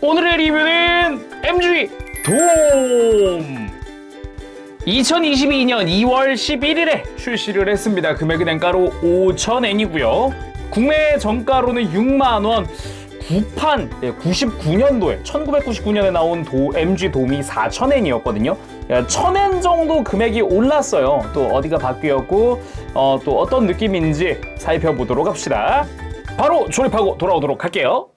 오늘의 리뷰는 MG 돔! 2022년 2월 11일에 출시를 했습니다. 금액은 엔가로 5,000엔이고요. 국내 정가로는 6만원, 구판 99년도에 1999년에 나온 MG 돔이 4,000엔이었거든요. 1,000엔 정도 금액이 올랐어요. 또 어디가 바뀌었고 또 어떤 느낌인지 살펴보도록 합시다. 바로 조립하고 돌아오도록 할게요.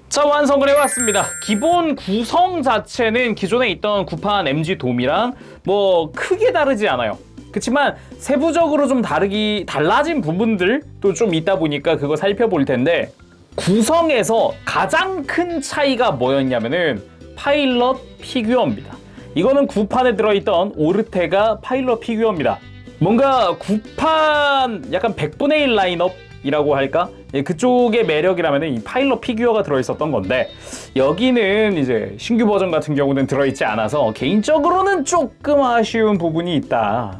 자, 완성을 해왔습니다. 기본 구성 자체는 기존에 있던 구판 MG 돔이랑 뭐 크게 다르지 않아요. 그렇지만 세부적으로 좀 달라진 부분들도 좀 있다 보니까 그거 살펴볼 텐데, 구성에서 가장 큰 차이가 뭐였냐면은 파일럿 피규어입니다. 이거는 구판에 들어있던 오르테가 파일럿 피규어입니다. 뭔가 구판 약간 100분의 1 라인업이라고 할까? 그쪽의 매력이라면 이 파일럿 피규어가 들어있었던 건데, 여기는 이제 신규 버전 같은 경우는 들어있지 않아서 개인적으로는 조금 아쉬운 부분이 있다.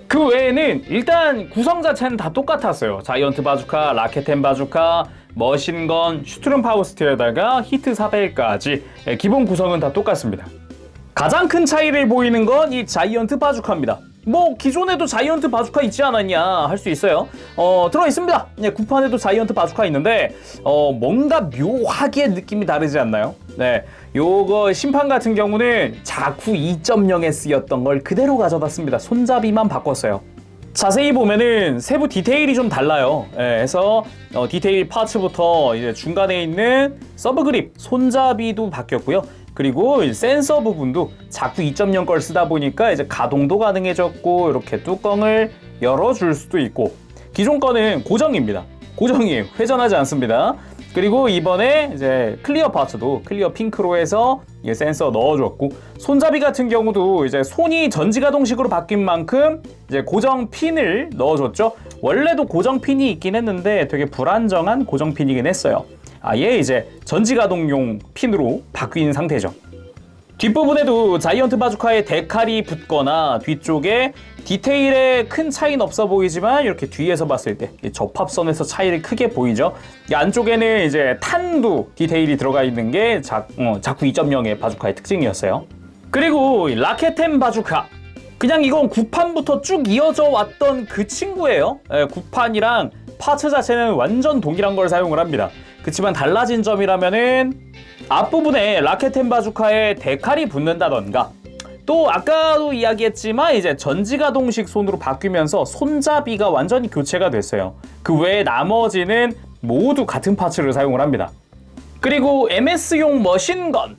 그 외에는 일단 구성 자체는 다 똑같았어요. 자이언트 바주카, 라켓템 바주카, 머신건, 슈트룸 파우스트에다가 히트 사벨까지 기본 구성은 다 똑같습니다. 가장 큰 차이를 보이는 건 이 자이언트 바주카입니다. 뭐 기존에도 자이언트 바주카 있지 않았냐 할 수 있어요. 들어있습니다. 구판에도 자이언트 바주카 있는데 뭔가 묘하게 느낌이 다르지 않나요? 네, 요거 심판 같은 경우는 자쿠 2.0에 쓰였던 걸 그대로 가져다 습니다. 손잡이만 바꿨어요. 자세히 보면은 세부 디테일이 좀 달라요. 그래서 디테일 파츠부터 이제 중간에 있는 서브 그립, 손잡이도 바뀌었고요. 그리고 센서 부분도 자쿠 2.0 걸 쓰다 보니까 이제 가동도 가능해졌고, 이렇게 뚜껑을 열어줄 수도 있고, 기존 거는 고정입니다. 고정이에요. 회전하지 않습니다. 그리고 이번에 이제 클리어 파츠도 클리어 핑크로 해서 센서 넣어줬고, 손잡이 같은 경우도 이제 손이 전지가동식으로 바뀐 만큼 이제 고정 핀을 넣어줬죠. 원래도 고정 핀이 있긴 했는데 되게 불안정한 고정 핀이긴 했어요. 아예 이제 전지가동용 핀으로 바뀐 상태죠. 뒷부분에도 자이언트 바주카의 데칼이 붙거나 뒤쪽에 디테일에 큰 차이는 없어 보이지만 이렇게 뒤에서 봤을 때 접합선에서 차이를 크게 보이죠. 이 안쪽에는 이제 탄두 디테일이 들어가 있는 게 자쿠 2.0의 바주카의 특징이었어요. 그리고 라켓템 바주카, 그냥 이건 구판부터 쭉 이어져 왔던 그 친구예요. 구판이랑 파츠 자체는 완전 동일한 걸 사용을 합니다. 그렇지만 달라진 점이라면은 앞부분에 라켓템 바주카에 데칼이 붙는다던가, 또 아까도 이야기했지만 이제 전지가동식 손으로 바뀌면서 손잡이가 완전히 교체가 됐어요. 그 외에 나머지는 모두 같은 파츠를 사용을 합니다. 그리고 MS용 머신건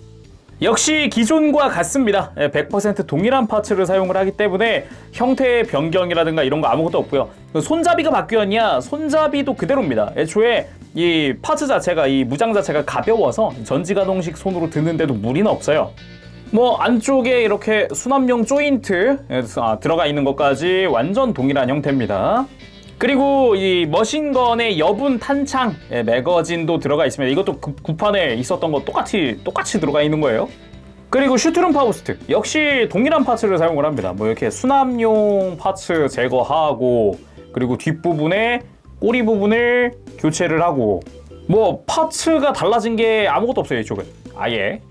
역시 기존과 같습니다. 100% 동일한 파츠를 사용을 하기 때문에 형태의 변경이라든가 이런 거 아무것도 없고요. 손잡이가 바뀌었냐? 손잡이도 그대로입니다. 애초에 이 파츠 자체가, 이 무장 자체가 가벼워서 전지가동식 손으로 드는데도 무리는 없어요. 뭐 안쪽에 이렇게 수납용 조인트 들어가 있는 것까지 완전 동일한 형태입니다. 그리고 이 머신건의 여분 탄창 매거진도 들어가 있습니다. 이것도 구판에 있었던 거 똑같이 들어가 있는 거예요. 그리고 슈트룸 파우스트 역시 동일한 파츠를 사용을 합니다. 뭐 이렇게 수납용 파츠 제거하고, 그리고 뒷부분에 꼬리 부분을 교체를 하고, 뭐 파츠가 달라진 게 아무것도 없어요, 이쪽은 아예.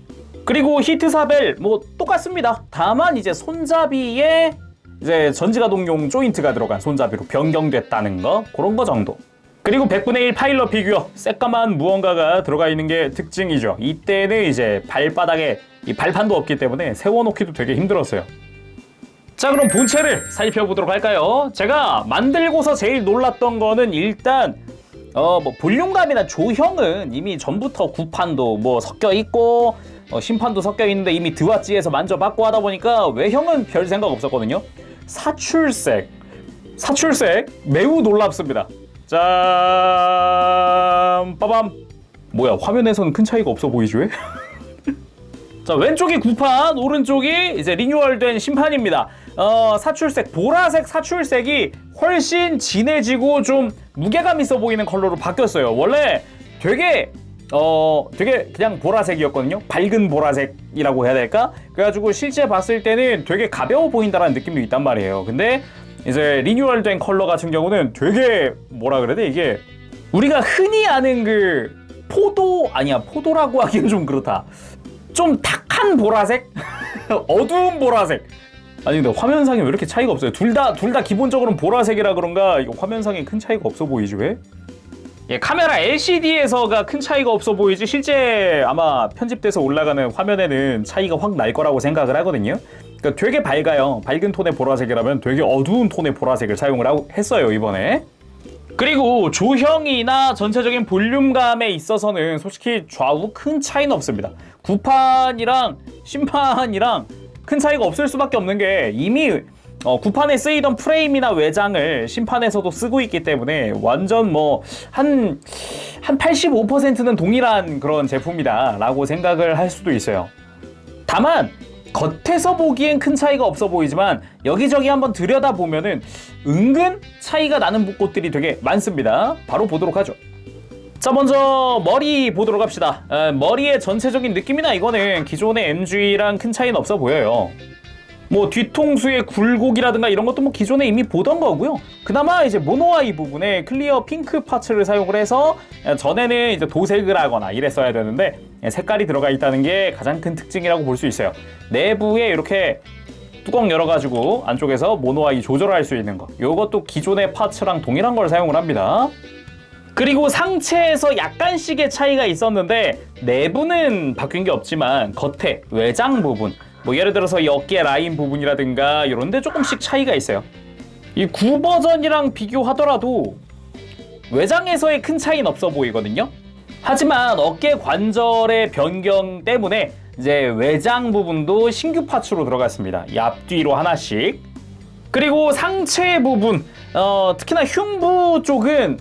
그리고 히트 사벨 뭐 똑같습니다. 다만 이제 손잡이에 이제 전지가동용 조인트가 들어간 손잡이로 변경됐다는 거, 그런 거 정도. 그리고 100분의 1 파일럿 피규어, 새까만 무언가가 들어가 있는 게 특징이죠. 이때는 이제 발바닥에 이 발판도 없기 때문에 세워놓기도 되게 힘들었어요. 자, 그럼 본체를 살펴보도록 할까요? 제가 만들고서 제일 놀랐던 거는 일단 뭐 볼륨감이나 조형은 이미 전부터 구판도 뭐 섞여 있고 심판도 섞여 있는데 이미 드와찌에서 만져봤고 하다 보니까 외형은 별 생각 없었거든요. 사출색 매우 놀랍습니다. 짠, 빠밤. 뭐야, 화면에서는 큰 차이가 없어 보이지 왜? 자, 왼쪽이 구판, 오른쪽이 이제 리뉴얼된 심판입니다. 사출색, 보라색 사출색이 훨씬 진해지고 좀 무게감 있어 보이는 컬러로 바뀌었어요. 원래 되게 그냥 보라색이었거든요. 밝은 보라색이라고 해야 될까? 그래가지고 실제 봤을 때는 되게 가벼워 보인다는 느낌도 있단 말이에요. 근데 이제 리뉴얼된 컬러 같은 경우는 되게 뭐라 그래야 돼? 이게 우리가 흔히 아는 그 포도라고 하기엔 좀 그렇다. 좀 탁한 보라색? 어두운 보라색. 아니 근데 화면상에 왜 이렇게 차이가 없어요? 둘 다 기본적으로는 보라색이라 그런가 이거 화면상에 큰 차이가 없어 보이지 왜? 예, 카메라 LCD에서가 큰 차이가 없어 보이지 실제 아마 편집돼서 올라가는 화면에는 차이가 확 날 거라고 생각을 하거든요. 그러니까 되게 밝아요. 밝은 톤의 보라색이라면 되게 어두운 톤의 보라색을 사용을 했어요 이번에. 그리고 조형이나 전체적인 볼륨감에 있어서는 솔직히 좌우 큰 차이는 없습니다. 구판이랑 신판이랑 큰 차이가 없을 수밖에 없는 게 이미 구판에 쓰이던 프레임이나 외장을 신판에서도 쓰고 있기 때문에 완전 뭐 한 85%는 동일한 그런 제품이다 라고 생각을 할 수도 있어요. 다만 겉에서 보기엔 큰 차이가 없어 보이지만 여기저기 한번 들여다보면은 은근 차이가 나는 곳들이 되게 많습니다. 바로 보도록 하죠. 자, 먼저 머리 보도록 합시다. 머리의 전체적인 느낌이나 이거는 기존의 MG랑 큰 차이는 없어 보여요. 뭐 뒤통수의 굴곡이라든가 이런 것도 뭐 기존에 이미 보던 거고요. 그나마 이제 모노아이 부분에 클리어 핑크 파츠를 사용을 해서 전에는 이제 도색을 하거나 이랬어야 되는데 색깔이 들어가 있다는 게 가장 큰 특징이라고 볼 수 있어요. 내부에 이렇게 뚜껑 열어가지고 안쪽에서 모노아이 조절할 수 있는 거, 이것도 기존의 파츠랑 동일한 걸 사용을 합니다. 그리고 상체에서 약간씩의 차이가 있었는데 내부는 바뀐 게 없지만 겉에 외장 부분, 뭐 예를 들어서 이 어깨 라인 부분이라든가 이런 데 조금씩 차이가 있어요. 이 9 버전이랑 비교하더라도 외장에서의 큰 차이는 없어 보이거든요. 하지만 어깨 관절의 변경 때문에 이제 외장 부분도 신규 파츠로 들어갔습니다. 이 앞뒤로 하나씩. 그리고 상체 부분, 특히나 흉부 쪽은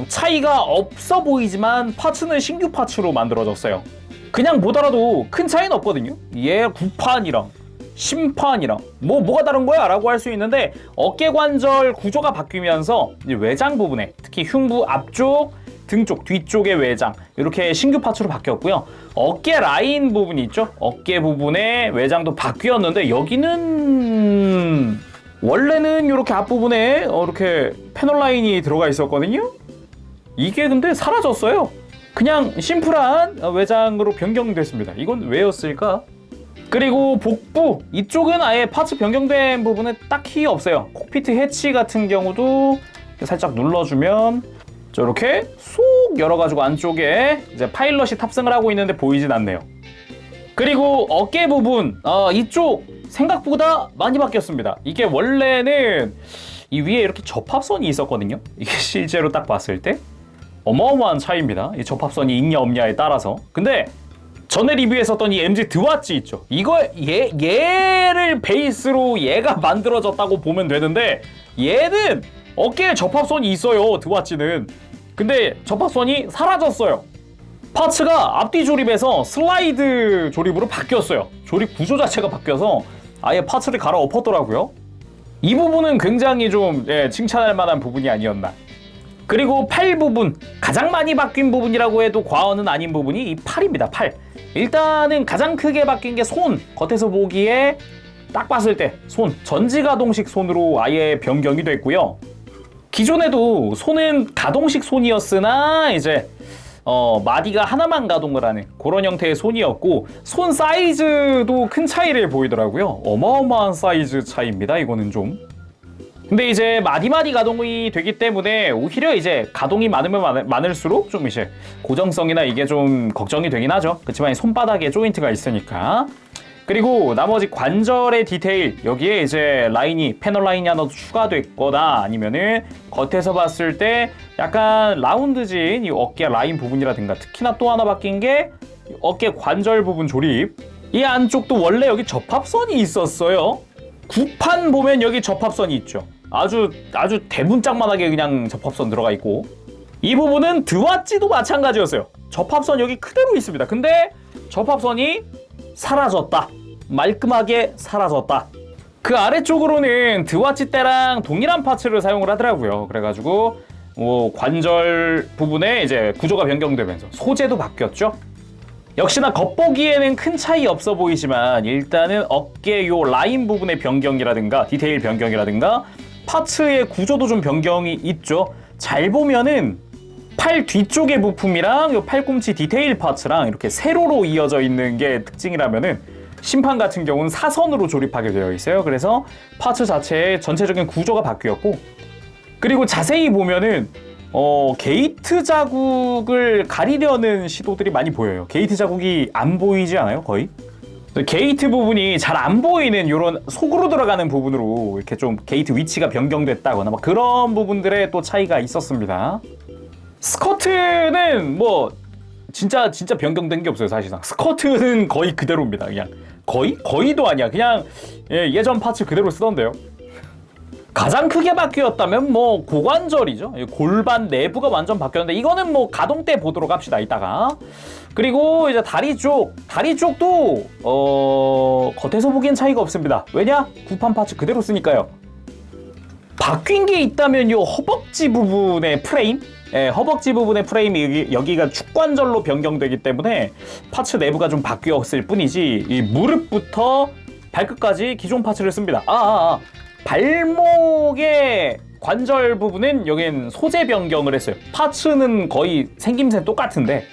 차이가 없어 보이지만 파츠는 신규 파츠로 만들어졌어요. 그냥 보더라도 큰 차이는 없거든요. 얘 구판이랑 심판이랑 뭐가 다른 거야? 라고 할 수 있는데 어깨 관절 구조가 바뀌면서 이제 외장 부분에 특히 흉부 앞쪽, 등 쪽, 뒤쪽의 외장 이렇게 신규 파츠로 바뀌었고요. 어깨 라인 부분이 있죠. 어깨 부분의 외장도 바뀌었는데 여기는 원래는 이렇게 앞부분에 이렇게 패널 라인이 들어가 있었거든요. 이게 근데 사라졌어요. 그냥 심플한 외장으로 변경됐습니다. 이건 왜였을까? 그리고 복부 이쪽은 아예 파츠 변경된 부분은 딱히 없어요. 콕피트 해치 같은 경우도 살짝 눌러주면 저렇게 쏙 열어가지고 안쪽에 이제 파일럿이 탑승을 하고 있는데 보이진 않네요. 그리고 어깨 부분 이쪽 생각보다 많이 바뀌었습니다. 이게 원래는 이 위에 이렇게 접합선이 있었거든요. 이게 실제로 딱 봤을 때 어마어마한 차이입니다. 이 접합선이 있냐 없냐에 따라서. 근데 전에 리뷰했었던 이 MG 드왓지 있죠. 얘를 베이스로 얘가 만들어졌다고 보면 되는데 얘는 어깨에 접합선이 있어요. 드왓지는. 근데 접합선이 사라졌어요. 파츠가 앞뒤 조립에서 슬라이드 조립으로 바뀌었어요. 조립 구조 자체가 바뀌어서 아예 파츠를 갈아엎었더라고요. 이 부분은 굉장히 좀 칭찬할 만한 부분이 아니었나. 그리고 팔 부분, 가장 많이 바뀐 부분이라고 해도 과언은 아닌 부분이 이 팔입니다. 팔. 일단은 가장 크게 바뀐 게 손. 겉에서 보기에 딱 봤을 때 손, 전지가동식 손으로 아예 변경이 됐고요. 기존에도 손은 가동식 손이었으나 이제 마디가 하나만 가동을 하는 그런 형태의 손이었고 손 사이즈도 큰 차이를 보이더라고요. 어마어마한 사이즈 차이입니다. 이거는 좀. 근데 이제 마디 가동이 되기 때문에 오히려 이제 가동이 많으면 많을수록 좀 이제 고정성이나 이게 좀 걱정이 되긴 하죠. 그렇지만 손바닥에 조인트가 있으니까. 그리고 나머지 관절의 디테일, 여기에 이제 라인이 패널 라인이 하나 더 추가됐거나 아니면은 겉에서 봤을 때 약간 라운드진 이 어깨 라인 부분이라든가 특히나 또 하나 바뀐 게 어깨 관절 부분 조립. 이 안쪽도 원래 여기 접합선이 있었어요. 구판 보면 여기 접합선이 있죠. 아주 대문짝만하게 그냥 접합선 들어가 있고 이 부분은 드왓지도 마찬가지였어요. 접합선 여기 그대로 있습니다. 근데 접합선이 사라졌다. 말끔하게 사라졌다. 그 아래쪽으로는 드왓지 때랑 동일한 파츠를 사용을 하더라고요. 그래가지고 관절 부분에 이제 구조가 변경되면서 소재도 바뀌었죠. 역시나 겉보기에는 큰 차이 없어 보이지만 일단은 어깨 요 라인 부분의 변경이라든가 디테일 변경이라든가 파츠의 구조도 좀 변경이 있죠. 잘 보면은 팔 뒤쪽의 부품이랑 요 팔꿈치 디테일 파츠랑 이렇게 세로로 이어져 있는 게 특징이라면은 심판 같은 경우는 사선으로 조립하게 되어 있어요. 그래서 파츠 자체의 전체적인 구조가 바뀌었고, 그리고 자세히 보면은 게이트 자국을 가리려는 시도들이 많이 보여요. 게이트 자국이 안 보이지 않아요? 거의? 게이트 부분이 잘 안 보이는 이런 속으로 들어가는 부분으로 이렇게 좀 게이트 위치가 변경됐다거나 막 그런 부분들의 또 차이가 있었습니다. 스커트는 뭐 진짜 변경된 게 없어요. 사실상 스커트는 거의 그대로입니다. 그냥 거의도 아니야. 그냥 예전 파츠 그대로 쓰던데요. 가장 크게 바뀌었다면 뭐 고관절이죠. 골반 내부가 완전 바뀌었는데 이거는 뭐 가동 때 보도록 합시다. 이따가. 그리고 이제 다리 쪽도 겉에서 보기엔 차이가 없습니다. 왜냐? 구판 파츠 그대로 쓰니까요. 바뀐 게 있다면요, 허벅지 부분의 프레임. 허벅지 부분의 프레임이 여기가 축관절로 변경되기 때문에 파츠 내부가 좀 바뀌었을 뿐이지, 이 무릎부터 발끝까지 기존 파츠를 씁니다. 발목의 관절 부분은 여긴 소재 변경을 했어요. 파츠는 거의 생김새 똑같은데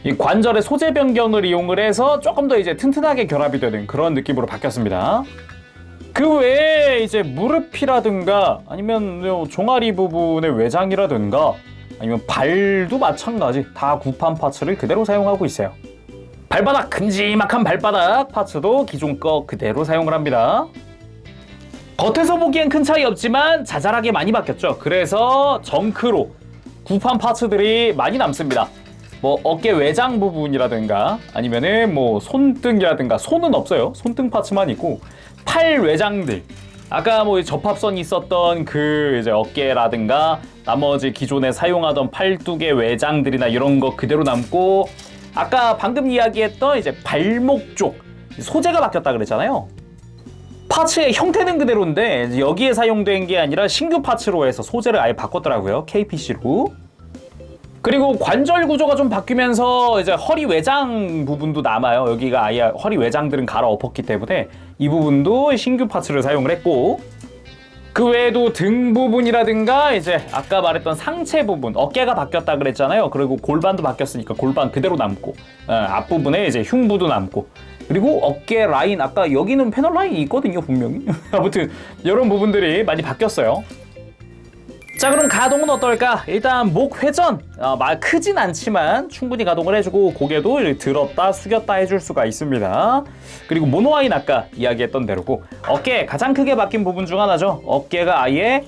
이 관절의 소재 변경을 이용을 해서 조금 더 이제 튼튼하게 결합이 되는 그런 느낌으로 바뀌었습니다. 그 외에 이제 무릎이라든가 아니면 종아리 부분의 외장이라든가 아니면 발도 마찬가지 다 구판 파츠를 그대로 사용하고 있어요. 발바닥, 큼지막한 발바닥 파츠도 기존 거 그대로 사용을 합니다. 겉에서 보기엔 큰 차이 없지만 자잘하게 많이 바뀌었죠. 그래서 정크로 구판 파츠들이 많이 남습니다. 뭐 어깨 외장 부분이라든가 아니면은 뭐 손등이라든가, 손은 없어요. 손등 파츠만 있고, 팔 외장들, 아까 뭐 접합선이 있었던 그 이제 어깨라든가 나머지 기존에 사용하던 팔뚝의 외장들이나 이런 거 그대로 남고, 아까 방금 이야기했던 이제 발목 쪽 소재가 바뀌었다 그랬잖아요. 파츠의 형태는 그대로인데 여기에 사용된 게 아니라 신규 파츠로 해서 소재를 아예 바꿨더라고요. KPC로. 그리고 관절 구조가 좀 바뀌면서 이제 허리 외장 부분도 남아요. 여기가 아예 허리 외장들은 갈아엎었기 때문에 이 부분도 신규 파츠를 사용을 했고, 그 외에도 등 부분이라든가 이제 아까 말했던 상체 부분, 어깨가 바뀌었다 그랬잖아요. 그리고 골반도 바뀌었으니까 골반 그대로 남고, 앞부분에 이제 흉부도 남고, 그리고 어깨 라인, 아까 여기는 패널 라인이 있거든요, 분명히. 아무튼 이런 부분들이 많이 바뀌었어요. 자, 그럼 가동은 어떨까? 일단 목 회전, 크진 않지만 충분히 가동을 해주고 고개도 들었다 숙였다 해줄 수가 있습니다. 그리고 모노아인 아까 이야기했던 대로고, 어깨 가장 크게 바뀐 부분 중 하나죠. 어깨가 아예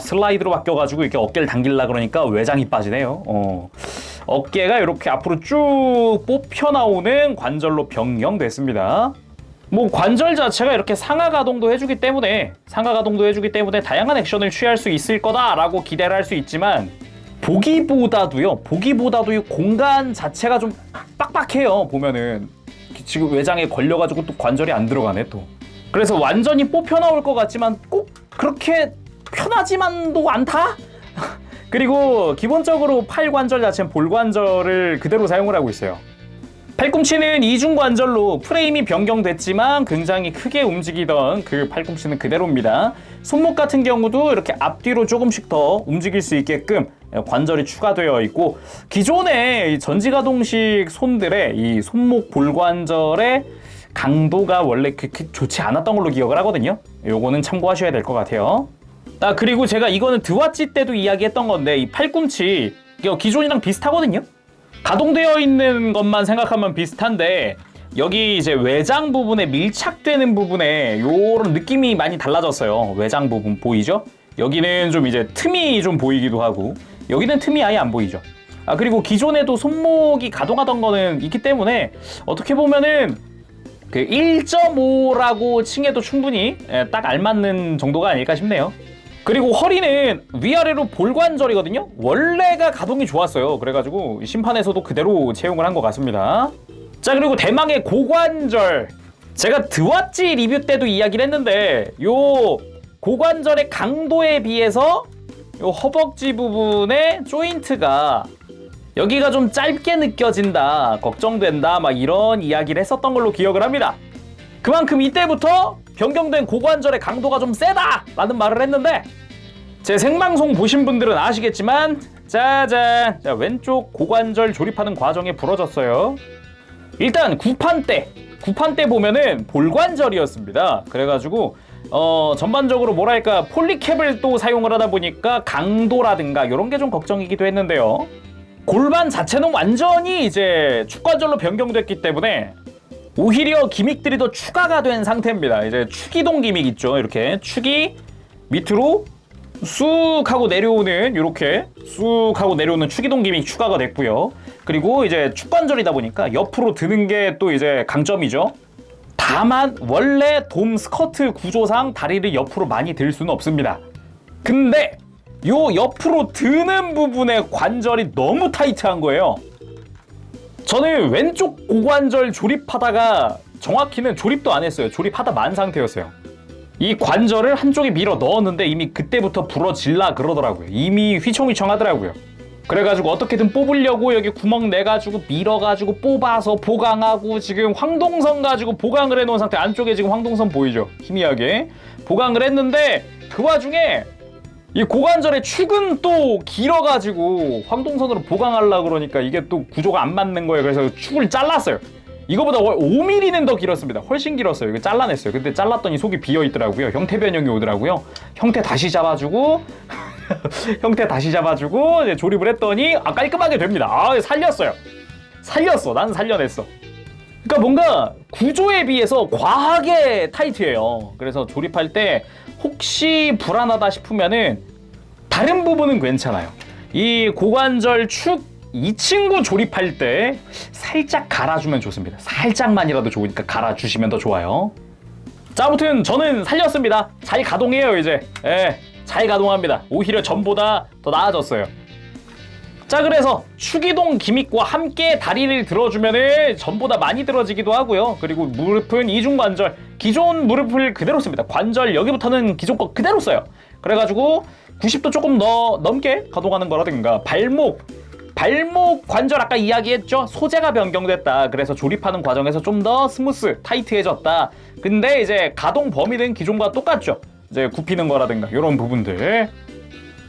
슬라이드로 바뀌어가지고 이렇게 어깨를 당기려고 그러니까 외장이 빠지네요. 어깨가 이렇게 앞으로 쭉 뽑혀 나오는 관절로 변경됐습니다. 뭐 관절 자체가 이렇게 상하 가동도 해주기 때문에 다양한 액션을 취할 수 있을 거다라고 기대를 할 수 있지만, 보기보다도요 공간 자체가 좀 빡빡해요. 보면은 지금 외장에 걸려가지고 또 관절이 안 들어가네 또. 그래서 완전히 뽑혀 나올 것 같지만 꼭 그렇게 편하지만도 않다. 그리고 기본적으로 팔 관절 자체는 볼 관절을 그대로 사용을 하고 있어요. 팔꿈치는 이중 관절로 프레임이 변경됐지만 굉장히 크게 움직이던 그 팔꿈치는 그대로입니다. 손목 같은 경우도 이렇게 앞뒤로 조금씩 더 움직일 수 있게끔 관절이 추가되어 있고, 기존의 전지가동식 손들의 이 손목 볼관절의 강도가 원래 그렇게 좋지 않았던 걸로 기억을 하거든요. 요거는 참고하셔야 될 것 같아요. 그리고 제가 이거는 드와치 때도 이야기했던 건데, 이 팔꿈치 기존이랑 비슷하거든요. 가동되어 있는 것만 생각하면 비슷한데 여기 이제 외장 부분에 밀착되는 부분에 요런 느낌이 많이 달라졌어요. 외장 부분 보이죠? 여기는 좀 이제 틈이 좀 보이기도 하고, 여기는 틈이 아예 안 보이죠. 그리고 기존에도 손목이 가동하던 거는 있기 때문에 어떻게 보면은 그 1.5라고 칭해도 충분히 딱 알맞는 정도가 아닐까 싶네요. 그리고 허리는 위아래로 볼관절이거든요. 원래가 가동이 좋았어요. 그래가지고 심판에서도 그대로 채용을 한 것 같습니다. 자, 그리고 대망의 고관절, 제가 드와치 리뷰 때도 이야기를 했는데 요 고관절의 강도에 비해서 요 허벅지 부분의 조인트가 여기가 좀 짧게 느껴진다, 걱정된다, 막 이런 이야기를 했었던 걸로 기억을 합니다. 그만큼 이때부터 변경된 고관절의 강도가 좀 세다 라는 말을 했는데, 제 생방송 보신 분들은 아시겠지만 짜잔. 자, 왼쪽 고관절 조립하는 과정에 부러졌어요. 일단 구판 때 보면은 볼관절이었습니다. 그래가지고 전반적으로 뭐랄까 폴리캡을 또 사용을 하다 보니까 강도라든가 이런 게 좀 걱정이기도 했는데요. 골반 자체는 완전히 이제 축관절로 변경됐기 때문에 오히려 기믹들이 더 추가가 된 상태입니다. 이제 축이동 기믹 있죠. 이렇게 축이 밑으로 쑥 하고 내려오는, 이렇게 쑥 하고 내려오는 축이동 기믹 추가가 됐고요. 그리고 이제 축관절이다 보니까 옆으로 드는 게 또 이제 강점이죠. 다만 원래 돔 스커트 구조상 다리를 옆으로 많이 들 수는 없습니다. 근데 요 옆으로 드는 부분의 관절이 너무 타이트한 거예요. 저는 왼쪽 고관절 조립하다가 정확히는 조립도 안 했어요. 조립하다 만 상태였어요. 이 관절을 한쪽에 밀어 넣었는데 이미 그때부터 부러질라 그러더라고요. 이미 휘청휘청하더라고요. 그래가지고 어떻게든 뽑으려고 여기 구멍 내가지고 밀어가지고 뽑아서 보강하고, 지금 황동선 가지고 보강을 해놓은 상태. 안쪽에 지금 황동선 보이죠? 희미하게 보강을 했는데 그 와중에 이 고관절의 축은 또 길어가지고 황동선으로 보강하려고 그러니까 이게 또 구조가 안 맞는 거예요. 그래서 축을 잘랐어요. 이거보다 5mm는 더 길었습니다. 훨씬 길었어요. 이거 잘라냈어요. 근데 잘랐더니 속이 비어있더라고요. 형태 변형이 오더라고요. 형태 다시 잡아주고 형태 다시 잡아주고 이제 조립을 했더니 깔끔하게 됩니다. 살렸어요. 난 살려냈어. 그러니까 뭔가 구조에 비해서 과하게 타이트해요. 그래서 조립할 때 혹시 불안하다 싶으면은 다른 부분은 괜찮아요. 이 고관절 축 이 친구 조립할 때 살짝 갈아주면 좋습니다. 살짝만이라도 좋으니까 갈아주시면 더 좋아요. 자, 아무튼 저는 살렸습니다. 잘 가동해요 이제. 잘 가동합니다. 오히려 전보다 더 나아졌어요. 자, 그래서 축이동 기믹과 함께 다리를 들어주면은 전보다 많이 들어지기도 하고요. 그리고 무릎은 이중관절, 기존 무릎을 그대로 씁니다. 관절 여기부터는 기존 거 그대로 써요. 그래가지고 90도 조금 넘게 가동하는 거라든가, 발목 관절 아까 이야기했죠? 소재가 변경됐다. 그래서 조립하는 과정에서 좀 더 스무스, 타이트해졌다. 근데 이제 가동 범위는 기존과 똑같죠? 이제 굽히는 거라든가 이런 부분들.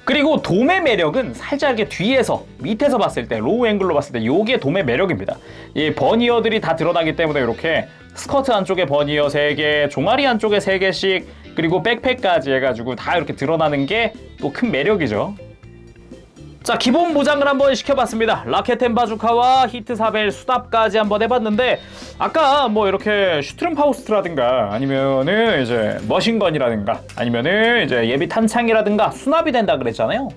그리고 돔의 매력은 살짝 이렇게 뒤에서, 밑에서 봤을 때, 로우 앵글로 봤을 때 요게 돔의 매력입니다. 이 버니어들이 다 드러나기 때문에 이렇게 스커트 한쪽에 버니어 3개, 종아리 한쪽에 3개씩, 그리고 백팩까지 해가지고 다 이렇게 드러나는 게 또 큰 매력이죠. 자, 기본 무장을 한번 시켜봤습니다. 라켓텐 바주카와 히트4벨 수납까지 한번 해봤는데, 아까 뭐 이렇게 슈트룸 파우스트라든가 아니면은 이제 머신건이라든가 아니면은 이제 예비 탄창이라든가 수납이 된다 그랬잖아요.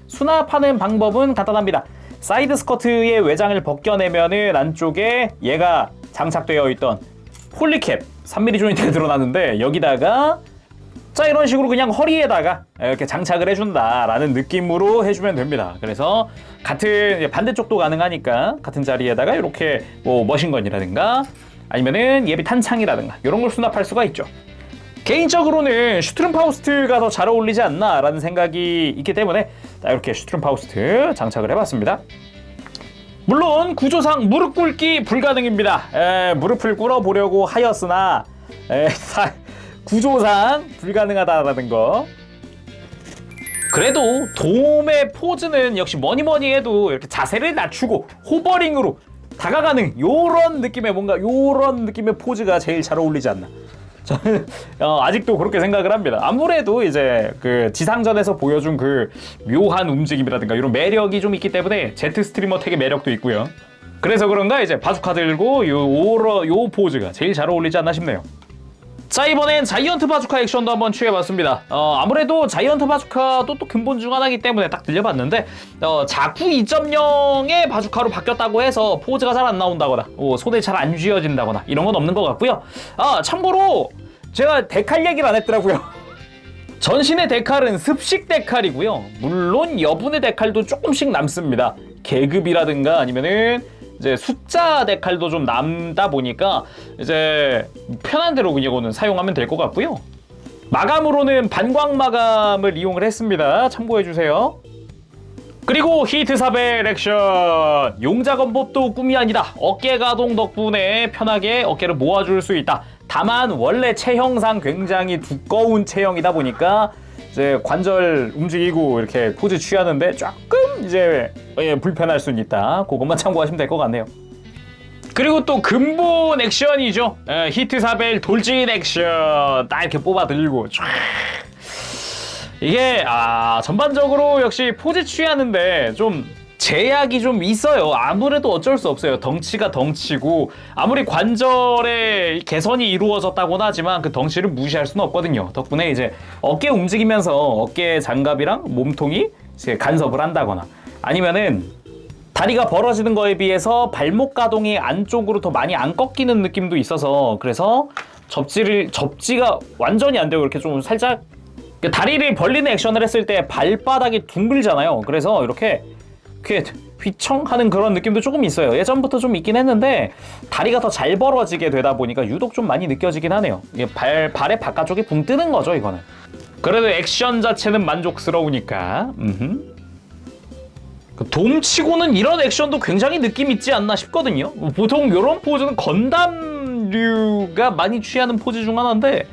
수납하는 방법은 간단합니다. 사이드 스커트의 외장을 벗겨내면은 안쪽에 얘가 장착되어 있던 폴리캡 3mm 조인트가 드러나는데, 여기다가 자, 이런 식으로 그냥 허리에다가 이렇게 장착을 해준다라는 느낌으로 해주면 됩니다. 그래서 같은 반대쪽도 가능하니까 같은 자리에다가 이렇게 뭐 머신건이라든가 아니면은 예비 탄창이라든가 이런 걸 수납할 수가 있죠. 개인적으로는 슈트룸 파우스트가 더 잘 어울리지 않나라는 생각이 있기 때문에 이렇게 슈트룸 파우스트 장착을 해봤습니다. 물론 구조상 무릎 꿇기 불가능입니다. 무릎을 꿇어보려고 하였으나 구조상 불가능하다라는 거. 그래도 돔의 포즈는 역시 뭐니뭐니 해도 이렇게 자세를 낮추고 호버링으로 다가가는 요런 느낌의, 뭔가 요런 느낌의 포즈가 제일 잘 어울리지 않나. 저는 아직도 그렇게 생각을 합니다. 아무래도 이제 그 지상전에서 보여준 그 묘한 움직임이라든가 이런 매력이 좀 있기 때문에 제트 스트리머 택의 매력도 있고요. 그래서 그런가 이제 바주카 들고 요 포즈가 제일 잘 어울리지 않나 싶네요. 자, 이번엔 자이언트 바주카 액션도 한번 취해봤습니다. 아무래도 자이언트 바주카도 또 근본 중 하나이기 때문에 딱 들려봤는데, 자쿠 2.0의 바주카로 바뀌었다고 해서 포즈가 잘 안 나온다거나 손에 잘 안 쥐어진다거나 이런 건 없는 것 같고요. 참고로 제가 데칼 얘기를 안 했더라고요. 전신의 데칼은 습식 데칼이고요. 물론 여분의 데칼도 조금씩 남습니다. 계급이라든가 아니면은 이제 숫자 데칼도 좀 남다 보니까 이제 편한 대로 이거는 사용하면 될 것 같고요. 마감으로는 반광 마감을 이용을 했습니다. 참고해주세요. 그리고 히트4벨 액션! 용작업법도 꿈이 아니다. 어깨 가동 덕분에 편하게 어깨를 모아줄 수 있다. 다만 원래 체형상 굉장히 두꺼운 체형이다 보니까 이제 관절 움직이고 이렇게 포즈 취하는데 조금 이제 불편할 수는 있다. 그것만 참고하시면 될 것 같네요. 그리고 또 근본 액션이죠. 히트사벨 돌진 액션 딱 이렇게 뽑아 들고 이게 전반적으로 역시 포즈 취하는데 좀 제약이 좀 있어요. 아무래도 어쩔 수 없어요. 덩치가 덩치고 아무리 관절의 개선이 이루어졌다고는 하지만 그 덩치를 무시할 수는 없거든요. 덕분에 이제 어깨 움직이면서 어깨 장갑이랑 몸통이 이제 간섭을 한다거나 아니면은 다리가 벌어지는 거에 비해서 발목 가동이 안쪽으로 더 많이 안 꺾이는 느낌도 있어서 그래서 접지가 완전히 안 되고 이렇게 좀 살짝 다리를 벌리는 액션을 했을 때 발바닥이 둥글잖아요. 그래서 이렇게 휘청하는 그런 느낌도 조금 있어요. 예전부터 좀 있긴 했는데 다리가 더 잘 벌어지게 되다 보니까 유독 좀 많이 느껴지긴 하네요. 이게 발의 바깥쪽이 붕 뜨는 거죠, 이거는. 그래도 액션 자체는 만족스러우니까. 돔치고는 이런 액션도 굉장히 느낌 있지 않나 싶거든요. 보통 이런 포즈는 건담류가 많이 취하는 포즈 중 하나인데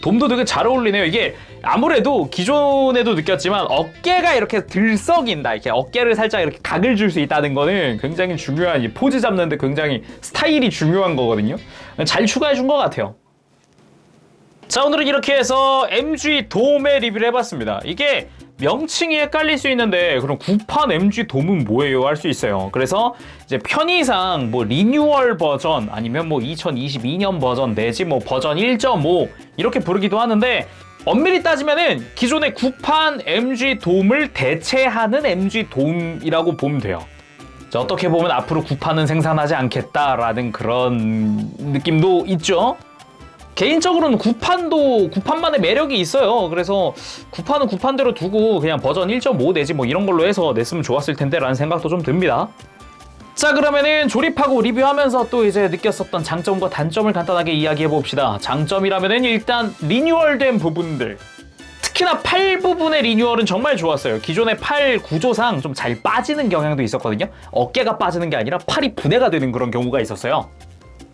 돔도 되게 잘 어울리네요. 이게 아무래도 기존에도 느꼈지만 어깨가 이렇게 들썩인다. 이렇게 어깨를 살짝 이렇게 각을 줄 수 있다는 거는 굉장히 중요한, 이 포즈 잡는데 굉장히 스타일이 중요한 거거든요. 잘 추가해 준 것 같아요. 자, 오늘은 이렇게 해서 MG 돔의 리뷰를 해봤습니다. 이게 명칭이 헷갈릴 수 있는데 그럼 구판 MG 돔은 뭐예요? 할 수 있어요. 그래서 이제 편의상 뭐 리뉴얼 버전 아니면 뭐 2022년 버전 내지 뭐 버전 1.5 이렇게 부르기도 하는데 엄밀히 따지면은 기존의 구판 MG 돔을 대체하는 MG 돔이라고 보면 돼요. 자, 어떻게 보면 앞으로 구판은 생산하지 않겠다라는 그런 느낌도 있죠. 개인적으로는 구판도 구판만의 매력이 있어요. 그래서 구판은 구판대로 두고 그냥 버전 1.5 내지 뭐 이런 걸로 해서 냈으면 좋았을 텐데 라는 생각도 좀 듭니다. 자, 그러면은 조립하고 리뷰하면서 또 이제 느꼈었던 장점과 단점을 간단하게 이야기해 봅시다. 장점이라면은 일단 리뉴얼된 부분들, 특히나 팔 부분의 리뉴얼은 정말 좋았어요. 기존의 팔 구조상 좀 잘 빠지는 경향도 있었거든요. 어깨가 빠지는 게 아니라 팔이 분해가 되는 그런 경우가 있었어요.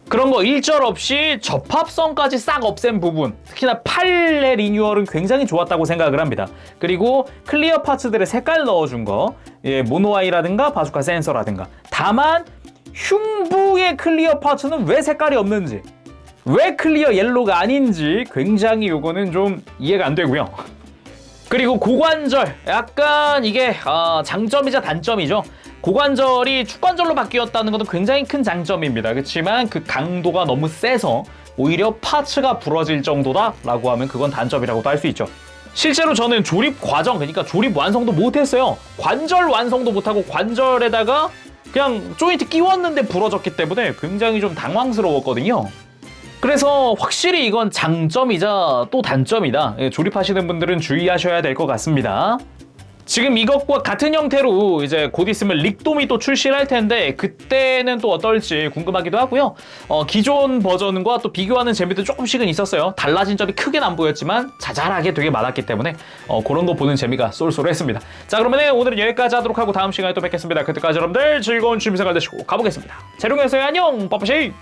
그런 거 일절 없이 접합성까지 싹 없앤 부분, 특히나 팔의 리뉴얼은 굉장히 좋았다고 생각을 합니다. 그리고 클리어 파츠들의 색깔 넣어준 거, 모노아이라든가 바주카 센서라든가. 다만 흉부의 클리어 파츠는 왜 색깔이 없는지, 왜 클리어 옐로가 아닌지 굉장히 요거는 좀 이해가 안 되고요. 그리고 고관절, 약간 이게 장점이자 단점이죠. 고관절이 축관절로 바뀌었다는 것은 굉장히 큰 장점입니다. 그렇지만 그 강도가 너무 세서 오히려 파츠가 부러질 정도다라고 하면 그건 단점이라고도 할 수 있죠. 실제로 저는 조립 과정, 그러니까 조립 완성도 못했어요. 관절 완성도 못하고 관절에다가 그냥 조인트 끼웠는데 부러졌기 때문에 굉장히 좀 당황스러웠거든요. 그래서 확실히 이건 장점이자 또 단점이다. 조립하시는 분들은 주의하셔야 될 것 같습니다. 지금 이것과 같은 형태로 이제 곧 있으면 릭돔이 또 출시를 할 텐데 그때는 또 어떨지 궁금하기도 하고요. 기존 버전과 또 비교하는 재미도 조금씩은 있었어요. 달라진 점이 크게는 안 보였지만 자잘하게 되게 많았기 때문에 그런 거 보는 재미가 쏠쏠했습니다. 자, 그러면 오늘은 여기까지 하도록 하고 다음 시간에 또 뵙겠습니다. 그때까지 여러분들 즐거운 취미생활 되시고 가보겠습니다. 재롱이었어요. 안녕. 빠빠시.